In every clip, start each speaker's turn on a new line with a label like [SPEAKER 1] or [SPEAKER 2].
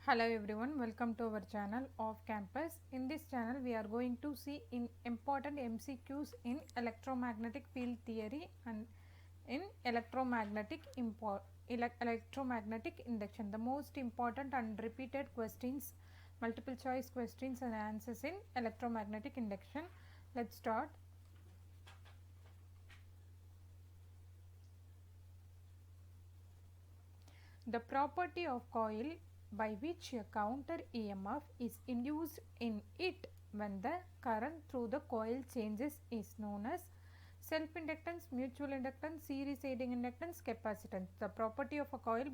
[SPEAKER 1] Hello everyone, welcome to our channel of campus. In this channel we are going to see in important MCQs in electromagnetic field theory and in electromagnetic induction. The most important and repeated questions, multiple choice questions and answers in electromagnetic induction. Let's start. The property of coil by which a counter e.m.f is induced in it when the current through the coil changes is known as self-inductance, mutual inductance, series aiding inductance, capacitance. The property of a coil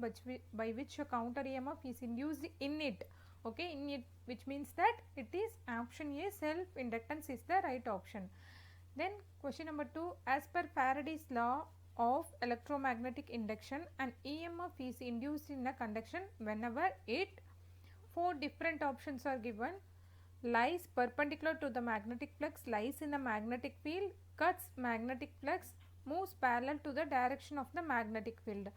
[SPEAKER 1] by which a counter e.m.f is induced in it, okay, in it, which means that it is option A, self-inductance is the right option. Then question number 2, as per Faraday's law of electromagnetic induction, an e.m.f is induced in a conduction whenever it, four different options are given: lies perpendicular to the magnetic flux, lies in the magnetic field, cuts magnetic flux, moves parallel to the direction of the magnetic field.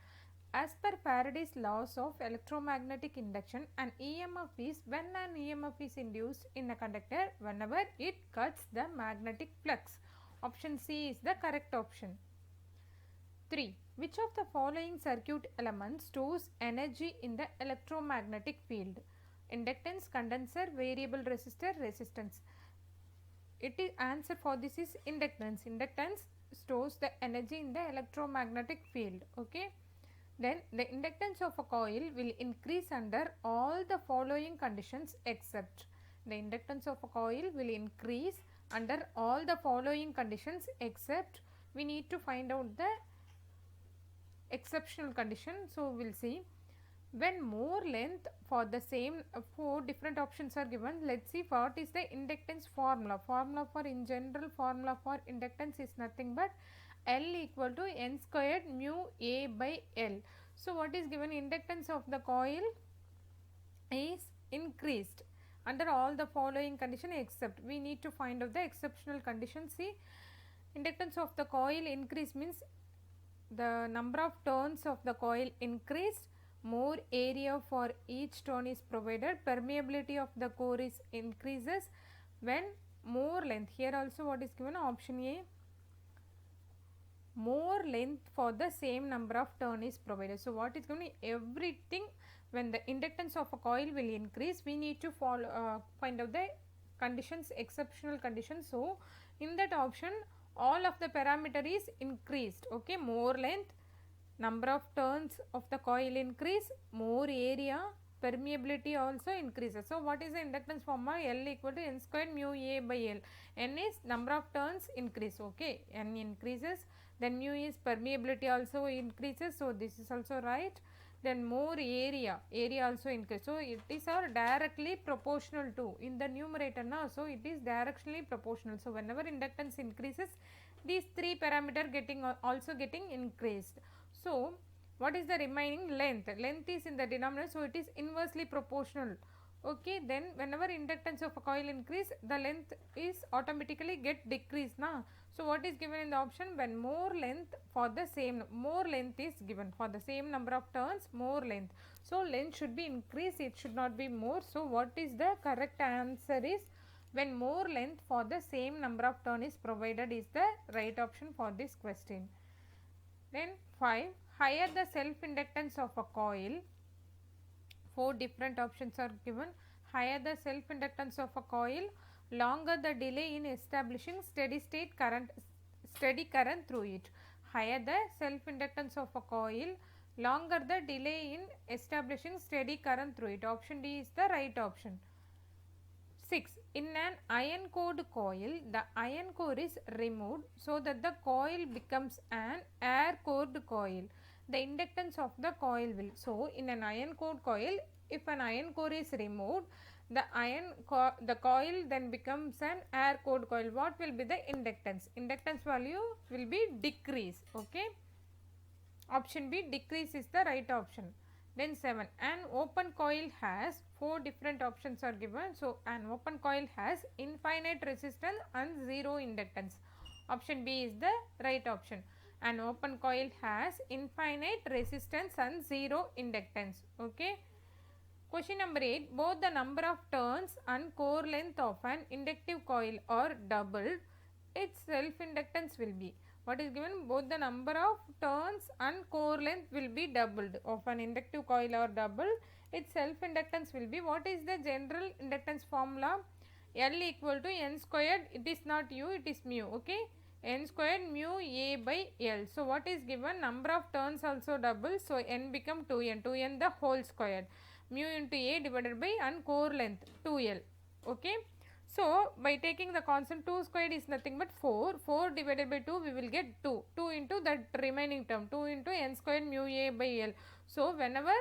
[SPEAKER 1] As per Faraday's laws of electromagnetic induction, an e.m.f is when an e.m.f is induced in a conductor whenever it cuts the magnetic flux. Option C is the correct option. 3. Which of the following circuit elements stores energy in the electromagnetic field? Inductance, condenser, variable resistor, resistance. It is answer for this is inductance. Inductance stores the energy in the electromagnetic field. Okay. Then the inductance of a coil will increase under all the following conditions except. The inductance of a coil will increase under all the following conditions except we need to find out the exceptional condition. So, we will see when more length for the same four different options are given. Let's see what is the inductance formula. Formula for in general formula for inductance is nothing but L equal to N squared mu A by L. So, what is given? Inductance of the coil is increased under all the following condition except we need to find out the exceptional condition. See, inductance of the coil increase means the number of turns of the coil increased, more area for each turn is provided, permeability of the core is increases when more length. Here also what is given? Option A, more length for the same number of turn is provided. So, what is going to everything when the inductance of a coil will increase, we need to find out the conditions, exceptional conditions. So, in that option all of the parameter is increased, okay, more length, number of turns of the coil increase, more area, permeability also increases. So, what is the inductance formula? L equal to N squared mu A by L. N is number of turns increase, okay, N increases, then mu is permeability also increases. So, this is also right. Then more area also increase. So, it is directly proportional to in the numerator now. So, it is directionally proportional. So, whenever inductance increases, these three parameter also getting increased. So, what is the remaining? Length. Length is in the denominator, so it is inversely proportional. Okay, then whenever inductance of a coil increase, the length is automatically get decreased now. So, what is given in the option? When more length for the same, more length is given for the same number of turns, more length. So, length should be increased, it should not be more. So, what is the correct answer is when more length for the same number of turn is provided is the right option for this question. Then 5, higher the self inductance of a coil, four different options are given. Higher the self inductance of a coil, longer the delay in establishing steady current through it. Higher the self inductance of a coil, longer the delay in establishing steady current through it. Option D is the right option. 6. In an iron cored coil, the iron core is removed so that the coil becomes an air cored coil. The inductance of the coil will. So, in an iron cored coil, if an iron core is removed, the coil then becomes an air cored coil. What will be the inductance? Inductance value will be decrease. Okay. Option B, decrease is the right option. Then 7, an open coil has four different options are given. So, an open coil has infinite resistance and zero inductance. Option B is the right option. An open coil has infinite resistance and zero inductance. Okay. Question number 8. Both the number of turns and core length of an inductive coil are doubled. Its self-inductance will be. What is given? Both the number of turns and core length will be doubled of an inductive coil or double. Its self-inductance will be. What is the general inductance formula? L equal to n squared. It is not U, it is mu. Okay. N squared mu A by L. So what is given? Number of turns also double. So n become 2n. 2n the whole squared. Mu into A divided by and core length 2L. Okay. So by taking the constant, 2 squared is nothing but 4. 4 divided by 2 we will get 2. 2 into that remaining term. 2 into n squared mu A by L. So whenever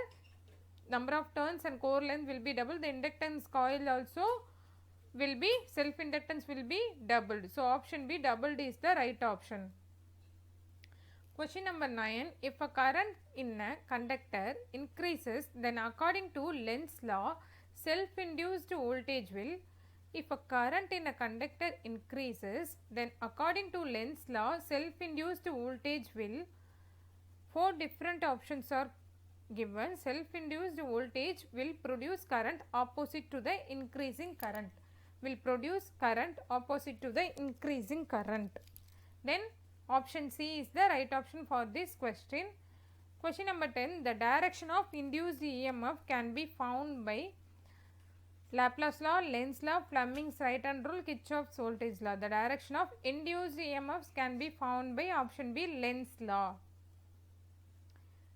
[SPEAKER 1] number of turns and core length will be double, the inductance coil also will be, self-inductance will be doubled. So option B, doubled, is the right option. Question number 9. If a current in a conductor increases, then according to Lenz law, self-induced voltage will. If a current in a conductor increases, then according to Lenz law, self-induced voltage will. 4 different options are given. Self-induced voltage will produce current opposite to the increasing current. Will produce current opposite to the increasing current. Then option C is the right option for this question. Question number 10. The direction of induced e.m.f. can be found by Laplace law, Lenz law, Fleming's right hand rule, Kirchhoffs voltage law. The direction of induced e.m.fs can be found by option B, Lenz law.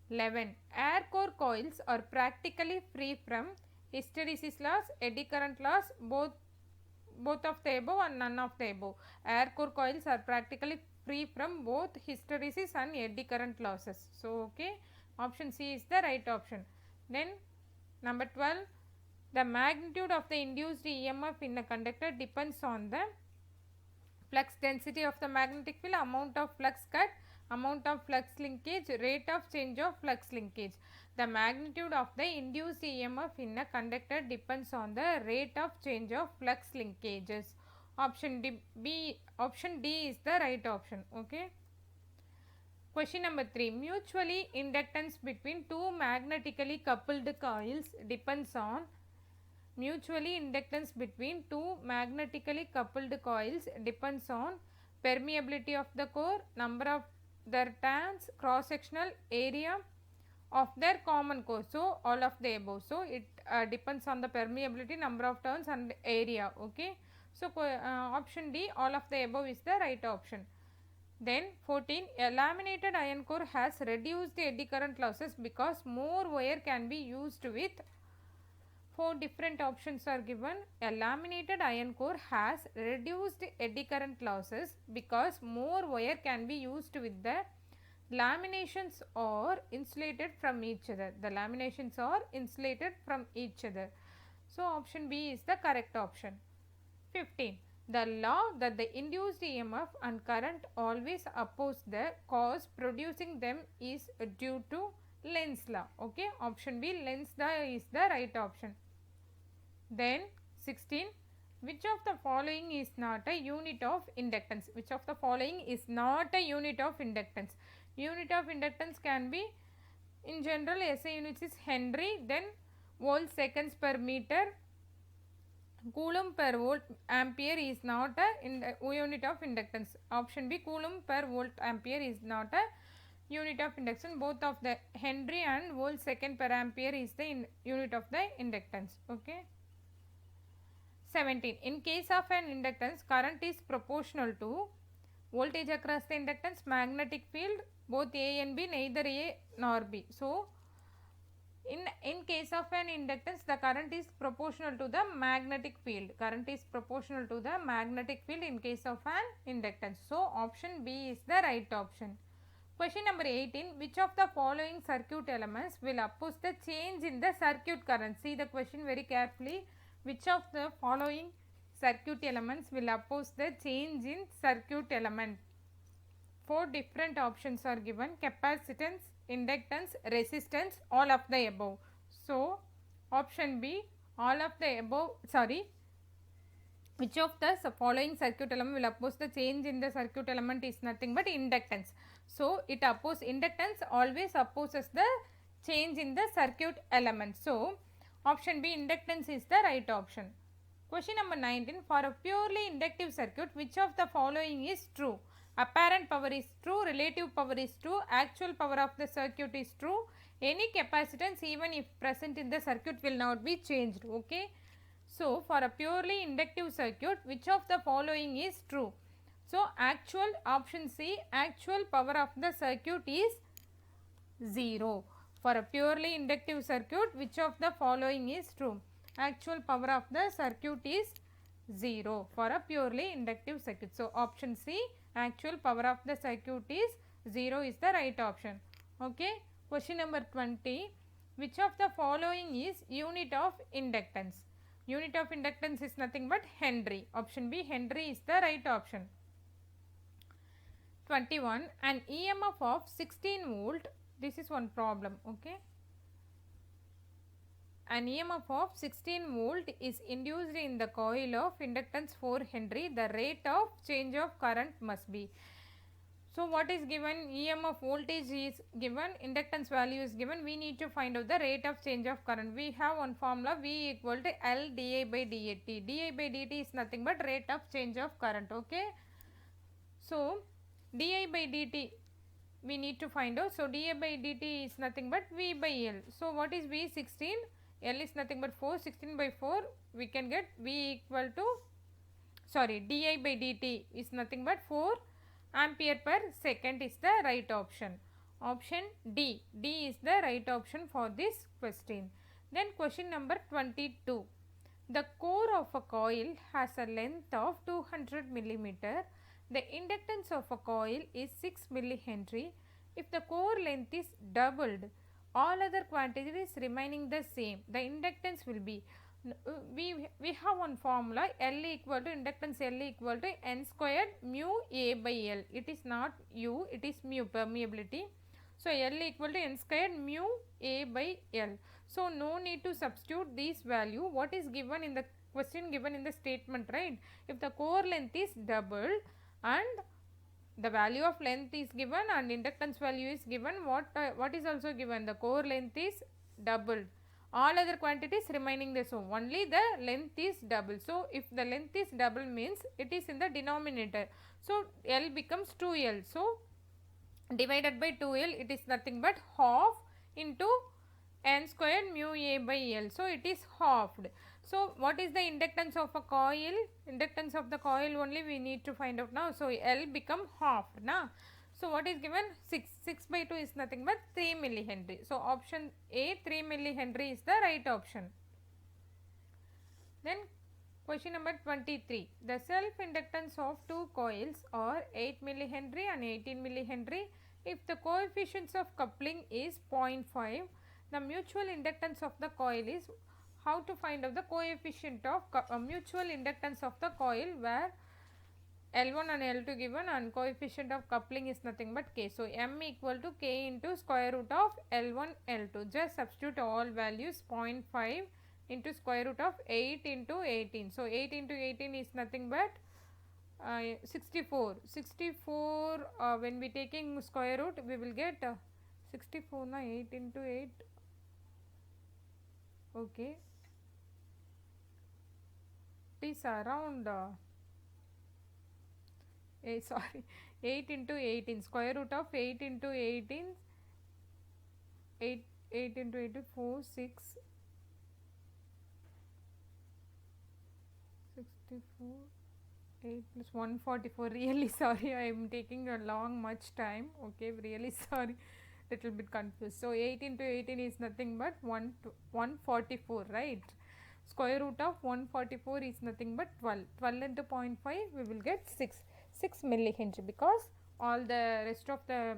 [SPEAKER 1] 11. Air core coils are practically free from hysteresis loss, eddy current loss, both of the above and none of the above. Air core coils are practically free from both hysteresis and eddy current losses. So, okay, option C is the right option. Then number 12. The magnitude of the induced e.m.f. in a conductor depends on the flux density of the magnetic field, amount of flux cut, amount of flux linkage, rate of change of flux linkage. The magnitude of the induced e.m.f. in a conductor depends on the rate of change of flux linkages. Option D is the right option. Okay. Question number 3. Mutually inductance between two magnetically coupled coils depends on. Mutually inductance between two magnetically coupled coils depends on permeability of the core, number of their turns, cross-sectional area of their common core. So all of the above. So it depends on the permeability, number of turns and area. Okay. So option D, all of the above, is the right option. Then 14. A laminated iron core has reduced the eddy current losses because more wire can be used with. 4 different options are given. A laminated iron core has reduced eddy current losses because more wire can be used with the laminations or insulated from each other. The laminations are insulated from each other. So option B is the correct option. 15. The law that the induced EMF and current always oppose the cause producing them is due to Lenz law. Okay, option B, Lenz law, is the right option. Then 16. Which of the following is not a unit of inductance? Which of the following is not a unit of inductance? Unit of inductance can be, in general, SI units is Henry, then volts seconds per meter, coulomb per volt ampere is not a unit of inductance. Option B, coulomb per volt ampere is not a unit of induction. Both of the Henry and volt second per ampere is the unit of the inductance. Okay. 17. In case of an inductance, current is proportional to voltage across the inductance, magnetic field, both A and B, neither A nor B. So, in case of an inductance, the current is proportional to the magnetic field. Current is proportional to the magnetic field in case of an inductance. So, option B is the right option. Question number 18. Which of the following circuit elements will oppose the change in the circuit current? See the question very carefully. Which of the following circuit elements will oppose the change in circuit element? 4 different options are given: capacitance, inductance, resistance, all of the above. So, option B, all of the above, which of the following circuit element will oppose the change in the circuit element is nothing but inductance. So, inductance always opposes the change in the circuit element. So, Option B, inductance is the right option. Question number 19. For a purely inductive circuit, which of the following is true? Apparent power is true, relative power is true, actual power of the circuit is true. Any capacitance, even if present in the circuit, will not be changed. Okay. So, for a purely inductive circuit, which of the following is true? So, actual, option C, actual power of the circuit is 0. For a purely inductive circuit, which of the following is true? Actual power of the circuit is 0 for a purely inductive circuit. So, option C, actual power of the circuit is 0 is the right option. Okay. Question number 20. Which of the following is unit of inductance? Unit of inductance is nothing but Henry. Option B, Henry is the right option. 21. An e.m.f of 16 volt. This is one problem. Okay. An e.m.f of 16 volt is induced in the coil of inductance 4 Henry. The rate of change of current must be. So, what is given? e.m.f voltage is given, inductance value is given. We need to find out the rate of change of current. We have one formula, V equal to L di by dt. Di by dt is nothing but rate of change of current. Okay. So, di by dt we need to find out. So, di by dt is nothing but V by L. So, what is V? 16. L is nothing but 4. 16 by 4 we can get V equal to, sorry, di by dt is nothing but 4 ampere per second is the right option. Option D. D is the right option for this question. Then question number 22. The core of a coil has a length of 200 millimeter. The inductance of a coil is 6 millihenry. If the core length is doubled, all other quantities remaining the same, the inductance will be, we have one formula, L equal to, inductance L equal to N squared mu A by L. It is not U, it is mu, permeability. So, L equal to N squared mu A by L. So, no need to substitute this value. What is given in the question, given in the statement, right? If the core length is doubled and the value of length is given and inductance value is given, what is also given? The core length is doubled. All other quantities remaining the same, only the length is double. So, if the length is double means it is in the denominator. So, L becomes 2L. So, divided by 2L, it is nothing but half into N squared mu A by L. So, it is halved. So, what is the inductance of a coil? Inductance of the coil only we need to find out now. So, L become halved now. So, what is given? 6. 6 by 2 is nothing but 3 millihenry. So, option A, 3 millihenry is the right option. Then, question number 23. The self-inductance of two coils are 8 millihenry and 18 millihenry. If the coefficients of coupling is 0.5, the mutual inductance of the coil is, how to find out the coefficient of mutual inductance of the coil, where L1 and L2 given and coefficient of coupling is nothing but K. So, M equal to K into square root of L1 L2. Just substitute all values, 0.5 into square root of 8 into 18. So, 8 into 18 is nothing but 64. 64 when we taking square root we will get 64 na 8 into 8. Okay. It is around sorry, 8 into 18, square root of 8 into 18, 8 into 8, 4, 6, 64, 8 plus 144, really sorry, I am taking a long much time, okay, really sorry, little bit confused. So, 8 into 18 is nothing but 144, right? Square root of 144 is nothing but 12. 12 into 0.5 we will get 6 millihenry, because all the rest of the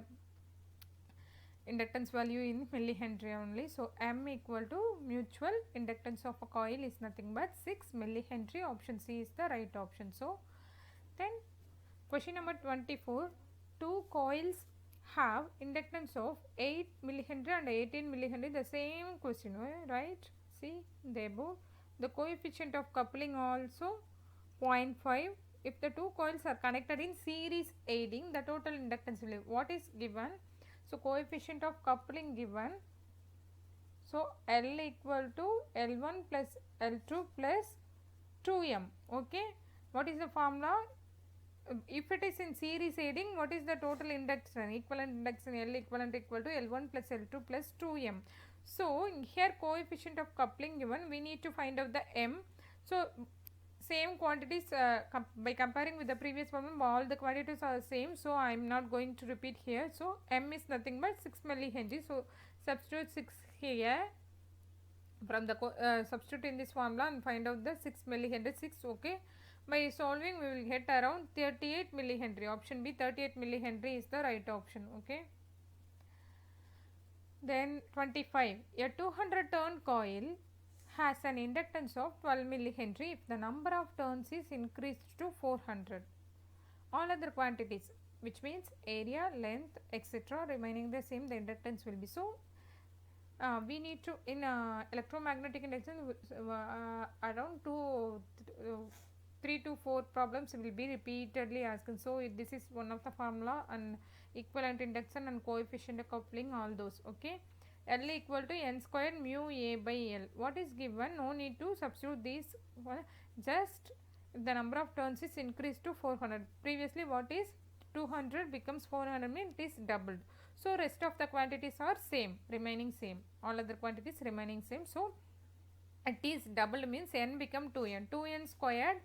[SPEAKER 1] inductance value in millihenry only. So, M equal to mutual inductance of a coil is nothing but 6 millihenry. Option C is the right option. So, then question number 24. Two coils have inductance of 8 millihenry and 18 millihenry. The same question, right? See the above. The coefficient of coupling also 0.5. If the two coils are connected in series aiding, the total inductance will be, what is given? So, coefficient of coupling given. So L equal to L1 plus L2 plus 2m. Okay, what is the formula? If it is in series aiding, what is the total induction? Equivalent induction L equivalent equal to L1 plus L2 plus 2m. So here coefficient of coupling given, we need to find out the m. So same quantities, by comparing with the previous problem, all the quantities are same, so I am not going to repeat here. So m is nothing but 6 millihenry. So substitute 6 here from the substitute in this formula and find out the 6 millihenry 6. Okay, by solving we will get around 38 millihenry. Option B, 38 millihenry is the right option. Okay, then 25, a 200 turn coil has an inductance of 12 millihenry if the number of turns is increased to 400. All other quantities, which means area, length, etc., remaining the same, the inductance will be. So we need to, in electromagnetic induction, around 3 to 4 problems will be repeatedly asked. So this is one of the formula, and equivalent induction and coefficient of coupling, all those. Okay, L equal to n square mu a by L. What is given? No need to substitute these. Just the number of turns is increased to 400. Previously what is 200 becomes 400, means it is doubled. So rest of the quantities are same, remaining same. All other quantities remaining same. So it is doubled, means n become 2n. 2n squared,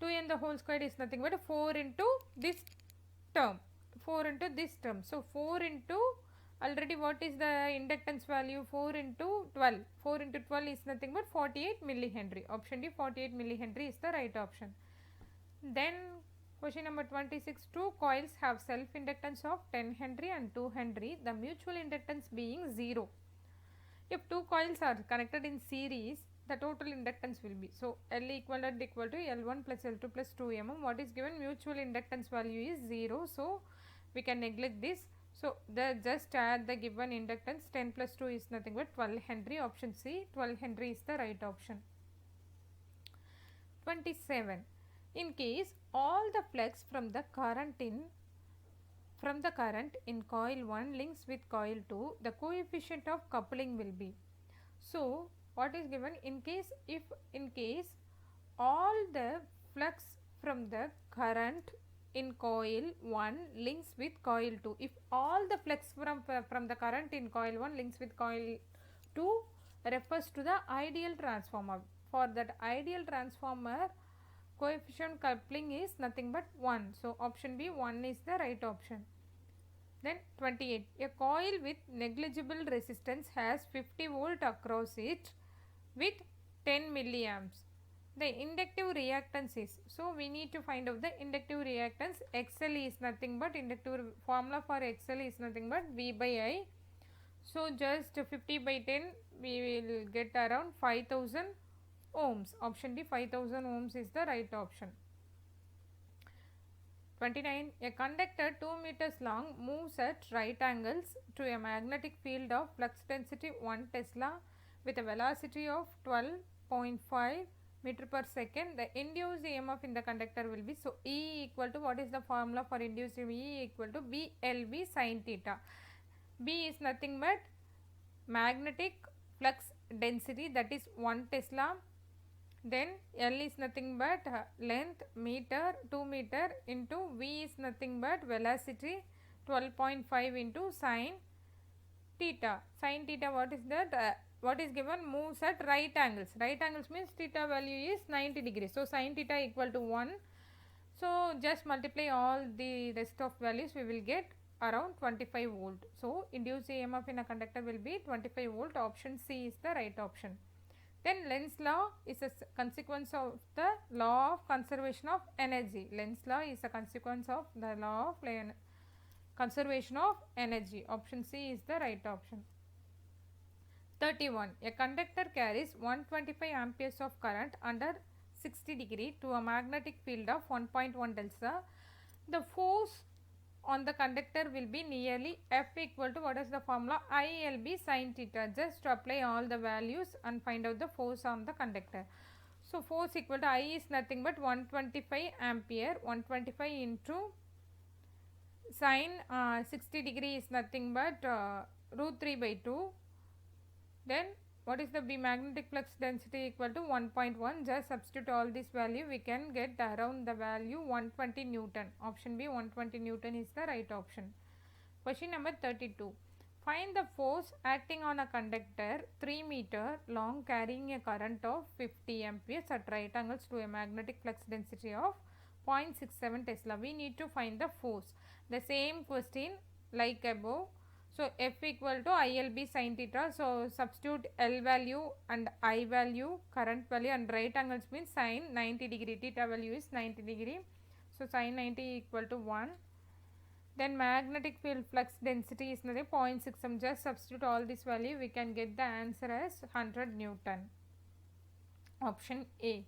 [SPEAKER 1] 2n the whole squared is nothing but 4 into this term. 4 into this term. So 4 into, already what is the inductance value? 4 into 12. 4 into 12 is nothing but 48 millihenry. Option D, 48 millihenry is the right option. Then question number 26, two coils have self-inductance of 10 henry and 2 henry, the mutual inductance being 0. If two coils are connected in series, the total inductance will be, so L equivalent equal to L1 plus L2 plus 2 what is given? Mutual inductance value is 0, so we can neglect this. So just add the given inductance. 10 plus 2 is nothing but 12 henry. Option C, 12 henry is the right option. 27, in case all the flux from the current in coil 1 links with coil 2, the coefficient of coupling will be. So what is given? In case all the flux from the current in coil 1 links with coil 2, if all the flux from the current in coil 1 links with coil 2 refers to the ideal transformer. For that ideal transformer, coefficient coupling is nothing but 1. So option B, 1 is the right option. Then 28, a coil with negligible resistance has 50 volt across it with 10 milliamps. The inductive reactance is, so we need to find out the inductive reactance. XL is nothing but, inductive formula for XL is nothing but V by I. So just 50 by 10, we will get around 5000 ohms. Option D, 5000 ohms is the right option. 29, a conductor 2 meters long moves at right angles to a magnetic field of flux density 1 Tesla with a velocity of 12.5 meter per second. The induced e.m.f in the conductor will be, so E equal to, what is the formula for induced E equal to BLV sin theta. B is nothing but magnetic flux density, that is 1 Tesla. Then L is nothing but length meter 2 meter into V is nothing but velocity 12.5 into sin theta. Sin theta, what is that? What is given? Moves at right angles. Right angles means theta value is 90 degrees. So sin theta equal to 1. So just multiply all the rest of values, we will get around 25 volt. So induced EMF in a conductor will be 25 volt. Option C is the right option. Then Lenz law is a consequence of the law of conservation of energy. Lenz law is a consequence of the law of conservation of energy. Option C is the right option. 31. A conductor carries 125 amperes of current under 60 degree to a magnetic field of 1.1 delta. The force on the conductor will be nearly F equal to, what is the formula? ILB sin theta. Just apply all the values and find out the force on the conductor. So force equal to I is nothing but 125 ampere. 125 into sin 60 degree is nothing but root 3 by 2. Then what is the B magnetic flux density equal to 1.1. Just substitute all this value, we can get around the value 120 Newton. Option B 120 Newton is the right option. Question number 32. Find the force acting on a conductor 3 meter long carrying a current of 50 amperes at right angles to a magnetic flux density of 0.67 Tesla. We need to find the force. The same question like above. So F equal to ILB sin theta. So substitute L value and I value, current value, and right angles means sin 90 degree. Theta value is 90 degree. So sin 90 equal to 1. Then magnetic field flux density is nothing 0.6. Just substitute all this value, we can get the answer as 100 Newton. Option A.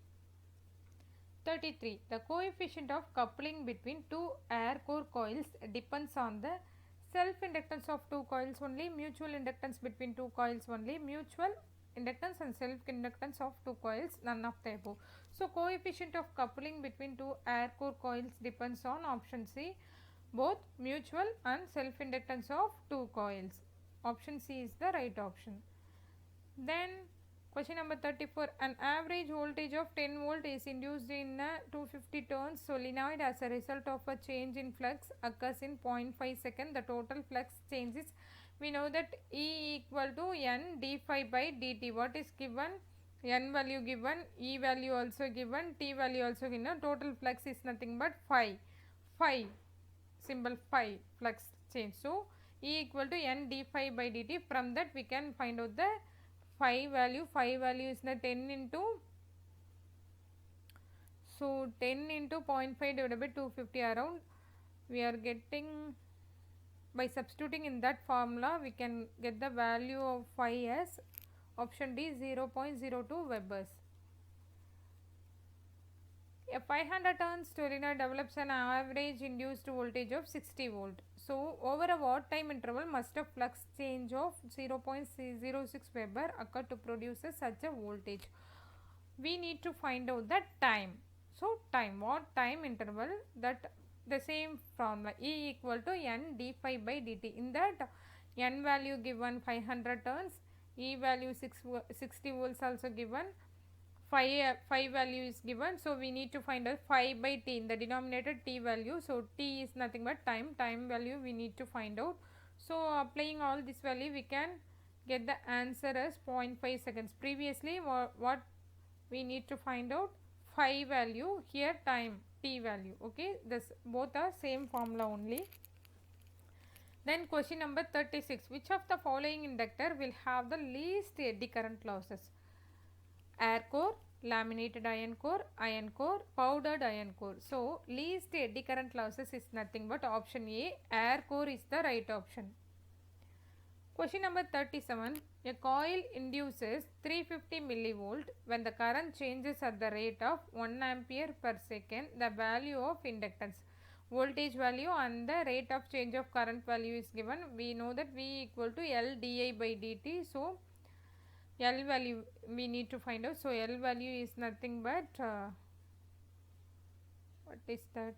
[SPEAKER 1] 33. The coefficient of coupling between two air core coils depends on the self-inductance of two coils only, mutual inductance between two coils only, mutual inductance and self-inductance of two coils, none of the above. So coefficient of coupling between two air core coils depends on option C, both mutual and self-inductance of two coils. Option C is the right option. Then question number 34. An average voltage of 10 volt is induced in a 250 turns solenoid as a result of a change in flux occurs in 0.5 second. The total flux changes. We know that E equal to N d phi by dt. What is given? N value given, E value also given, T value also given. Total flux is nothing but phi. Phi. Symbol phi, flux change. So E equal to N d phi by dt. From that we can find out the phi value. Phi value is the 10 into, so 10 into 0.5 divided by 250 around. We are getting, by substituting in that formula, we can get the value of phi as option D 0.02 Webers. A 500 turns solenoid develops an average induced voltage of 60 volt. So over a what time interval must a flux change of 0.06 Weber occur to produce such a voltage? We need to find out the time. So time, what time interval, that the same formula E equal to N d phi by dt. In that N value given 500 turns, E value 60 volts also given, phi value is given. So we need to find out phi by t in the denominator, t value. So t is nothing but time value we need to find out. So applying all this value, we can get the answer as 0.5 seconds. Previously what we need to find out? Phi value, here time, t value. Okay, this both are same formula only. Then question number 36. Which of the following inductor will have the least eddy current losses? Air core, laminated iron core, powdered iron core. So least eddy current losses is nothing but option A, air core is the right option. Question number 37. A coil induces 350 millivolt when the current changes at the rate of 1 ampere per second. The value of inductance, voltage value and the rate of change of current value is given. We know that V equal to L di by dt. So L value we need to find out. So L value is nothing but what is that?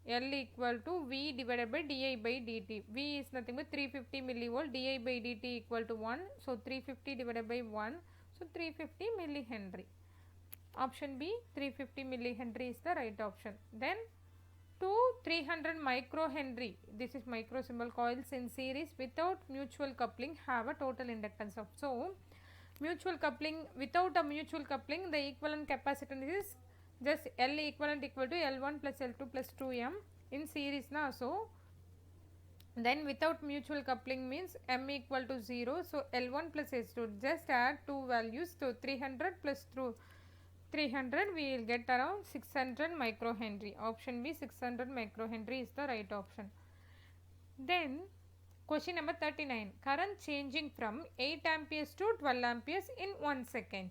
[SPEAKER 1] L equal to V divided by di by dt. V is nothing but 350 millivolt, di by dt equal to 1. So 350 divided by 1. So 350 millihenry. Option B 350 millihenry is the right option. Then 300 microhenry, this is micro symbol, coils in series without mutual coupling have a total inductance of. So mutual coupling, without a mutual coupling, the equivalent capacitance is just L equivalent equal to L1 plus L2 plus 2M in series now. So then without mutual coupling means M equal to 0. So L1 plus S2, just add two values. So 300 plus 300, we will get around 600 microhenry. Option B 600 microhenry is the right option. Then question number 39. Current changing from 8 amperes to 12 amperes in 1 second.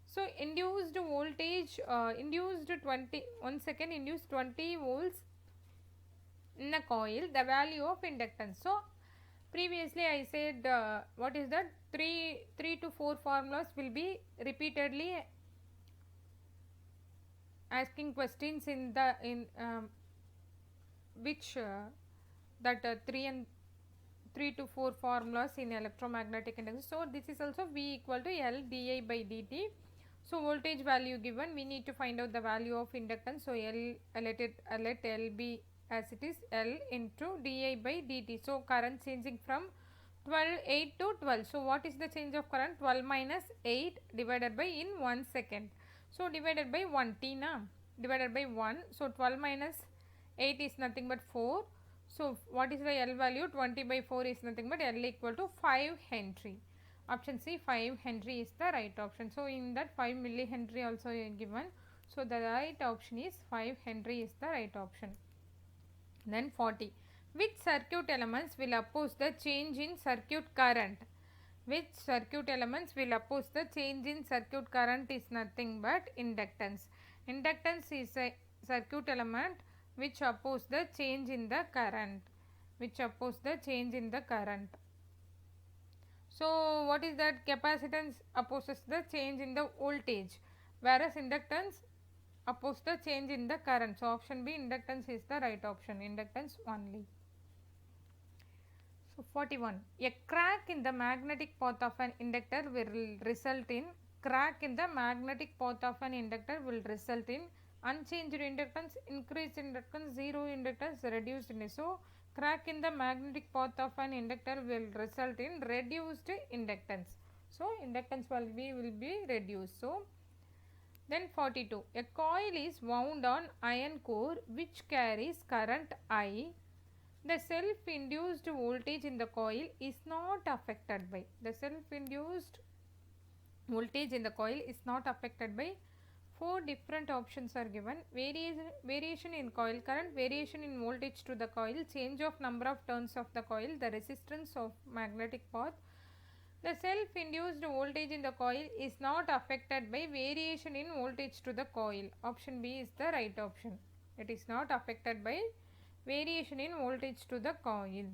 [SPEAKER 1] So induced voltage, induced 1 second induced 20 volts in a coil. The value of inductance. So previously I said what is that? 3 to 4 formulas will be repeatedly asking questions in the which that 3 3 to 4 formulas in electromagnetic induction. So this is also V equal to L di by dt. So voltage value given, we need to find out the value of inductance. So let L be as it is, L into di by dt. So current changing from 8 to 12. So what is the change of current? 12 minus 8 divided by in 1 second. So divided by 1 t na, divided by 1. So 12 minus 8 is nothing but 4. So what is the L value? 20 by 4 is nothing but L equal to 5 Henry. Option C, 5 Henry is the right option. So in that 5 millihenry also given. So the right option is 5 Henry is the right option. Then 40. Which circuit elements will oppose the change in circuit current? Which circuit elements will oppose the change in circuit current is nothing but inductance. Inductance is a circuit element which oppose the change in the current. Which oppose the change in the current. So what is that? Capacitance opposes the change in the voltage, whereas inductance opposes the change in the current. So option B, inductance is the right option. Inductance only. So 41. A crack in the magnetic path of an inductor will result in unchanged inductance, increased inductance, zero inductance, reduced inductance. So crack in the magnetic path of an inductor will result in reduced inductance. So inductance value will be reduced. So then 42. A coil is wound on iron core which carries current I. The self-induced voltage in the coil is not affected by. The self-induced voltage in the coil is not affected by. 4 different options are given. Variation in coil current, variation in voltage to the coil, change of number of turns of the coil, the resistance of magnetic path. The self-induced voltage in the coil is not affected by variation in voltage to the coil. Option B is the right option. It is not affected by variation in voltage to the coil.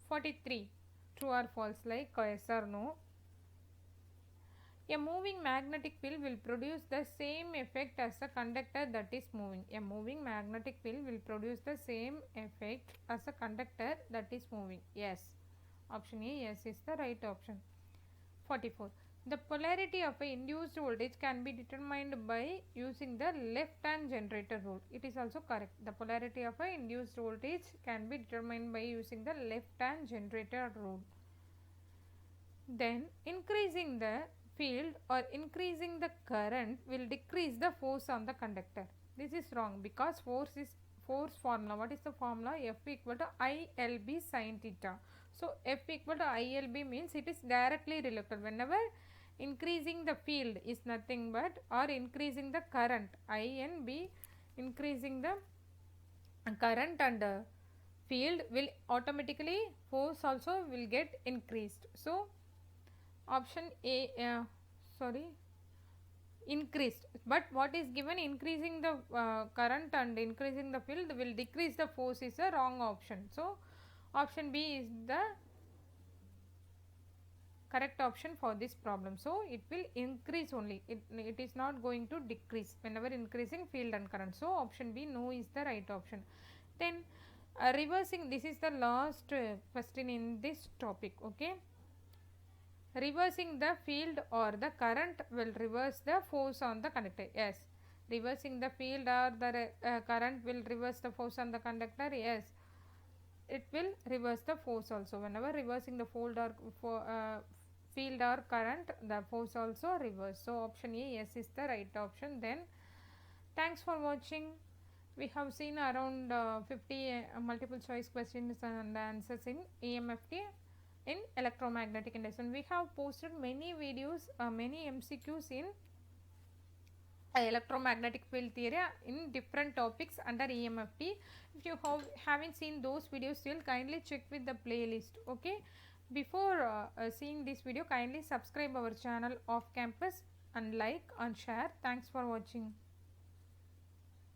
[SPEAKER 1] 43. True or false, like yes or no. A moving magnetic field will produce the same effect as a conductor that is moving. A moving magnetic field will produce the same effect as a conductor that is moving. Yes. Option A, yes, is the right option. 44. The polarity of a induced voltage can be determined by using the left-hand generator rule. It is also correct. The polarity of a induced voltage can be determined by using the left-hand generator rule. Then increasing the field or increasing the current will decrease the force on the conductor. This is wrong because force formula. What is the formula? F equal to ILB sin theta. So F equal to ILB means it is directly related. Whenever increasing the field is nothing but, or increasing the current, I and B, increasing the current and field will automatically force also will get increased. So option A, increased, but what is given increasing the current and increasing the field will decrease the force is a wrong option. So option B is the correct option for this problem. So it will increase only, it is not going to decrease whenever increasing field and current. So option B, no, is the right option. Then reversing, this is the last question in this topic. Okay, reversing the field or the current will reverse the force on the conductor. Yes, reversing the field or the current will reverse the force on the conductor. Yes, it will reverse the force also. Whenever reversing the field or current, the force also reverse. So option A, yes, is the right option. Then thanks for watching. We have seen around 50 multiple choice questions and answers in e.m.f. in electromagnetic induction. We have posted many videos, many MCQs in electromagnetic field theory in different topics under e.m.f. If you haven't seen those videos still, kindly check with the playlist. Okay, before seeing this video, kindly subscribe our channel Off Campus and like and share. Thanks for watching.